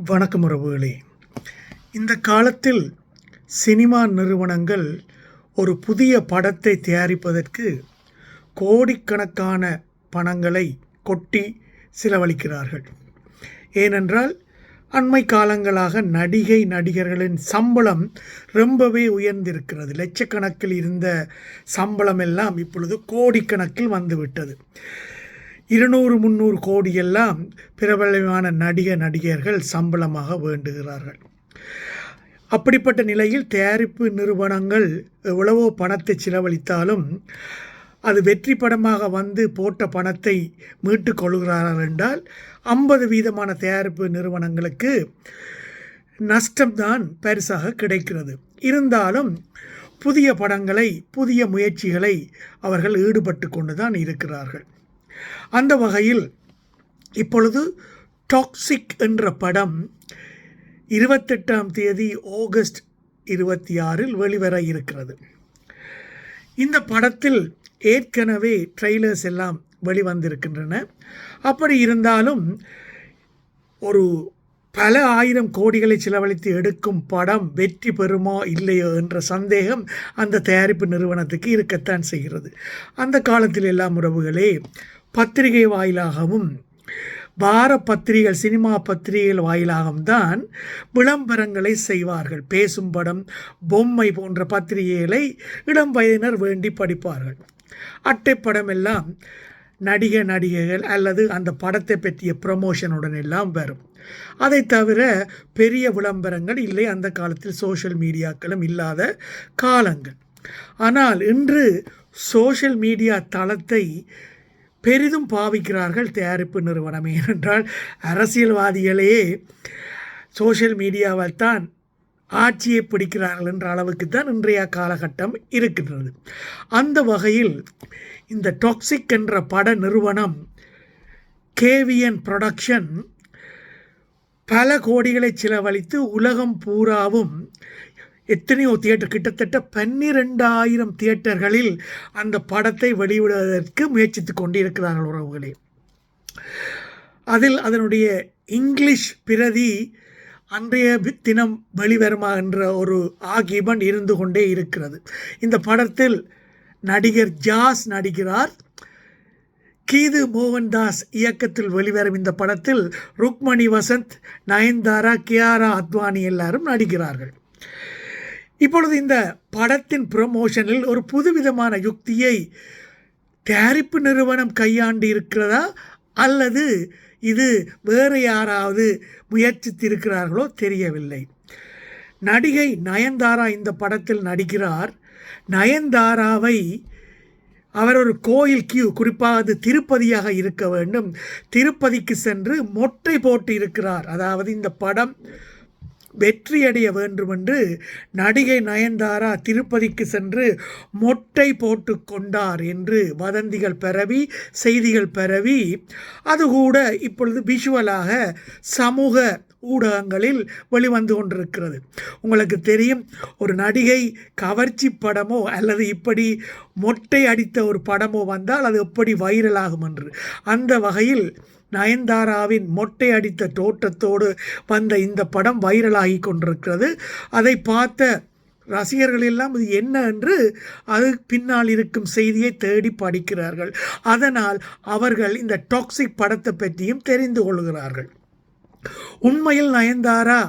வணக்கம் உறவுகளே. இந்த காலத்தில் சினிமா நிறுவனங்கள் ஒரு புதிய படத்தை தயாரிப்பதற்கு கோடிக்கணக்கான பணங்களை கொட்டி செலவழிக்கிறார்கள். ஏனென்றால் அண்மை காலங்களாக நடிகர்களின் சம்பளம் ரொம்பவே உயர்ந்திருக்கிறது. லட்சக்கணக்கில் இருந்த சம்பளம் எல்லாம் இப்பொழுது கோடிக்கணக்கில் வந்துவிட்டது. 200-300 கோடியெல்லாம் பிரபலமான நடிகர்கள் சம்பளமாக வேண்டுகிறார்கள். அப்படிப்பட்ட நிலையில் தயாரிப்பு நிறுவனங்கள் எவ்வளவோ பணத்தை செலவழித்தாலும் அது வெற்றி படமாக வந்து போட்ட பணத்தை மீட்டு கொள்கிறார்கள் என்றால் 50% தயாரிப்பு நிறுவனங்களுக்கு நஷ்டம்தான் பரிசாக கிடைக்கிறது. இருந்தாலும் புதிய படங்களை, புதிய முயற்சிகளை அவர்கள் ஈடுபட்டு கொண்டு தான் இருக்கிறார்கள். அந்த வகையில் இப்பொழுது டாக்ஸிக் என்ற படம் 28ஆம் தேதி ஆகஸ்ட் 26 வெளிவர இருக்கிறது. இந்த படத்தில் ஏற்கனவே ட்ரெய்லர்ஸ் எல்லாம் வெளிவந்திருக்கின்றன. அப்படி இருந்தாலும் ஒரு பல ஆயிரம் கோடிகளை செலவழித்து எடுக்கும் படம் வெற்றி பெறுமா இல்லையோ என்ற சந்தேகம் அந்த தயாரிப்பு நிறுவனத்துக்கு இருக்கத்தான் செய்கிறது. அந்த காலத்தில் எல்லாம் உறவுகளே, பத்திரிகை வாயிலாகவும் வார பத்திரிகைகள், சினிமா பத்திரிகைகள் வாயிலாகவும் தான் விளம்பரங்களை செய்வார்கள். பேசும் படம், பொம்மை போன்ற பத்திரிகைகளை இளம் வயதினர் வேண்டி படிப்பார்கள். அட்டைப்படம் எல்லாம் நடிகைகள் அல்லது அந்த படத்தை பற்றிய ப்ரமோஷனுடன் எல்லாம் வரும். அதை தவிர பெரிய விளம்பரங்கள் இல்லை. அந்த காலத்தில் சோஷியல் மீடியாக்களும் இல்லாத காலங்கள். ஆனால் இன்று சோஷியல் மீடியா தளத்தை பெரிதும் பாவிக்கிறார்கள் தயாரிப்பு நிறுவனம். ஏனென்றால் அரசியல்வாதிகளே சோஷியல் மீடியாவால் தான் ஆட்சியை பிடிக்கிறார்கள் என்ற அளவுக்கு தான் இன்றைய காலகட்டம் இருக்கின்றது. அந்த வகையில் இந்த டாக்ஸிக் என்ற பட நிறுவனம் KVN புரொடக்ஷன் பல கோடிகளை செலவழித்து உலகம் பூராவும் எத்தனையோ தியேட்டர், கிட்டத்தட்ட 12,000 தியேட்டர்களில் அந்த படத்தை வெளியிடுவதற்கு முயற்சித்து கொண்டிருக்கிறார்கள் உறவுகளே. அதில் அதனுடைய இங்கிலீஷ் பிரதி அன்றைய தினம் வெளிவருமா என்ற ஒரு ஆகிபன் இருந்து கொண்டே இருக்கிறது. இந்த படத்தில் நடிகர் ஜாஸ் நடிக்கிறார். கீது மோகன்தாஸ் இயக்கத்தில் வெளிவரும் இந்த படத்தில் ருக்மணி வசந்த், நயன்தாரா, கியாரா அத்வானி எல்லாரும் நடிக்கிறார்கள். இப்பொழுது இந்த படத்தின் ப்ரமோஷனில் ஒரு புதுவிதமான யுக்தியை தயாரிப்பு நிறுவனம் கையாண்டு இருக்கிறதா அல்லது இது வேறு யாராவது முயற்சித்திருக்கிறார்களோ தெரியவில்லை. நடிகை நயன்தாரா இந்த படத்தில் நடிக்கிறார். நயன்தாராவை அவர் ஒரு கோயில் குறிப்பாக அது திருப்பதியாக இருக்க வேண்டும், திருப்பதிக்கு சென்று மொட்டை போட்டு இருக்கிறார். அதாவது இந்த படம் வெற்றியடைய வேண்டும் என்று நடிகை நயன்தாரா திருப்பதிக்கு சென்று மொட்டை போட்டு கொண்டார் என்று வதந்திகள் பரவி, செய்திகள் பரவி, அது கூட இப்பொழுது விஷுவலாக சமூக ஊடகங்களில் வெளிவந்து கொண்டிருக்கிறது. உங்களுக்கு தெரியும், ஒரு நடிகை கவர்ச்சி படமோ அல்லது இப்படி மொட்டை அடித்த ஒரு படமோ வந்தால் அது எப்படி வைரலாகும் என்று. அந்த வகையில் நயன்தாராவின் மொட்டை அடித்த தோற்றத்தோடு வந்த இந்த படம் வைரலாகி கொண்டிருக்கிறது. அதை பார்த்த ரசிகர்கள் எல்லாம் இது என்ன என்று அது பின்னால் இருக்கும் செய்தியை தேடி படிக்கிறார்கள். அதனால் அவர்கள் இந்த டாக்ஸிக் படத்தை பற்றியும் தெரிந்து கொள்கிறார்கள். உண்மையில் நயன்தாரா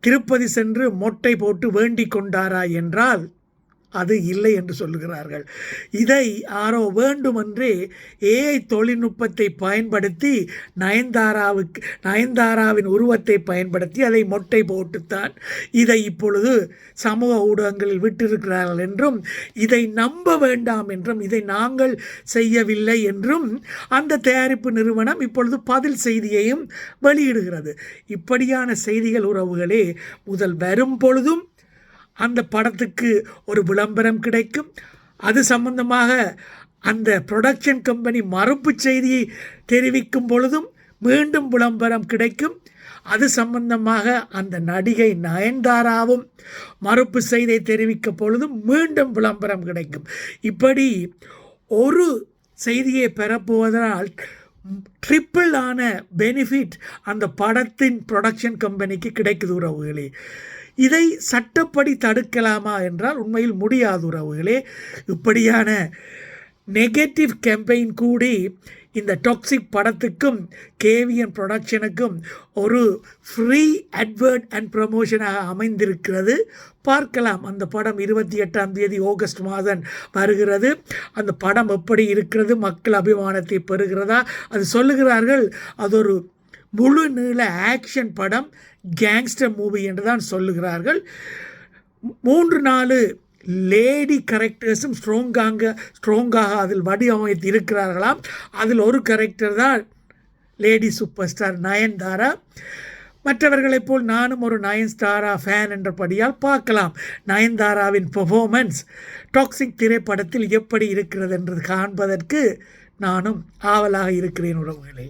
திருப்பதி சென்று மொட்டை போட்டு வேண்டிக் கொண்டாரா என்றால் அது இல்லை என்று சொல்லுகிறார்கள். இதை யாரோ வேண்டுமென்றே AI தொழில்நுட்பத்தை பயன்படுத்தி நயன்தாராவின் உருவத்தை பயன்படுத்தி அதை மொட்டை போட்டுத்தான் இதை இப்பொழுது சமூக ஊடகங்களில் விட்டிருக்கிறார்கள் என்றும், இதை நம்ப வேண்டாம் என்றும், இதை நாங்கள் செய்யவில்லை என்றும் அந்த தயாரிப்பு நிறுவனம் இப்பொழுது பதில் செய்தியையும் வெளியிடுகிறது. இப்படியான செய்திகள் உறவுகளே முதல் வரும் பொழுதும் அந்த படத்துக்கு ஒரு விளம்பரம் கிடைக்கும். அது சம்பந்தமாக அந்த ப்ரொடக்ஷன் கம்பெனி மறுப்பு செய்தியை தெரிவிக்கும் பொழுதும் மீண்டும் விளம்பரம் கிடைக்கும். அது சம்பந்தமாக அந்த நடிகை நயன்தாராவும் மறுப்பு செய்தியை தெரிவிக்கும் பொழுதும் மீண்டும் விளம்பரம் கிடைக்கும். இப்படி ஒரு செய்தியை பெறப்போவதனால் ட்ரிப்பிளான பெனிஃபிட் அந்த படத்தின் ப்ரொடக்ஷன் கம்பெனிக்கு கிடைக்குது உறவுகளே. இதை சட்டப்படி தடுக்கலாமா என்றால் உண்மையில் முடியாது உறவுகளே. இப்படியான நெகட்டிவ் கேம்பெயின் கூடி இந்த டாக்ஸிக் படத்துக்கும் கேவிஎன் ப்ரொடக்ஷனுக்கும் ஒரு ஃப்ரீ அட்வர்ட் அண்ட் ப்ரமோஷனாக அமைந்திருக்கிறது. பார்க்கலாம். அந்த படம் 28ஆம் தேதி ஆகஸ்ட் மாதம் வருகிறது. அந்த படம் எப்படி இருக்கிறது, மக்கள் அபிமானத்தை பெறுகிறதா, அது சொல்லுகிறார்கள் அது ஒரு முழு நீள ஆக்ஷன் படம், கேங்ஸ்டர் மூவி என்று தான் சொல்லுகிறார்கள். 3-4 லேடி கேரக்டர்ஸும் ஸ்ட்ராங்காக அதில் வடிவமைத்து இருக்கிறார்களாம். அதில் ஒரு கேரக்டர் தான் லேடி சூப்பர் ஸ்டார் நயன்தாரா. மற்றவர்களைப் போல் நானும் ஒரு நயன்தாரா ஃபேன் என்றபடியால் பார்க்கலாம் நயன்தாராவின் பெர்ஃபார்மன்ஸ் டாக்ஸிக் திரைப்படத்தில் எப்படி இருக்கிறது என்று காண்பதற்கு நானும் ஆவலாக இருக்கிறேன் உறவுகளே.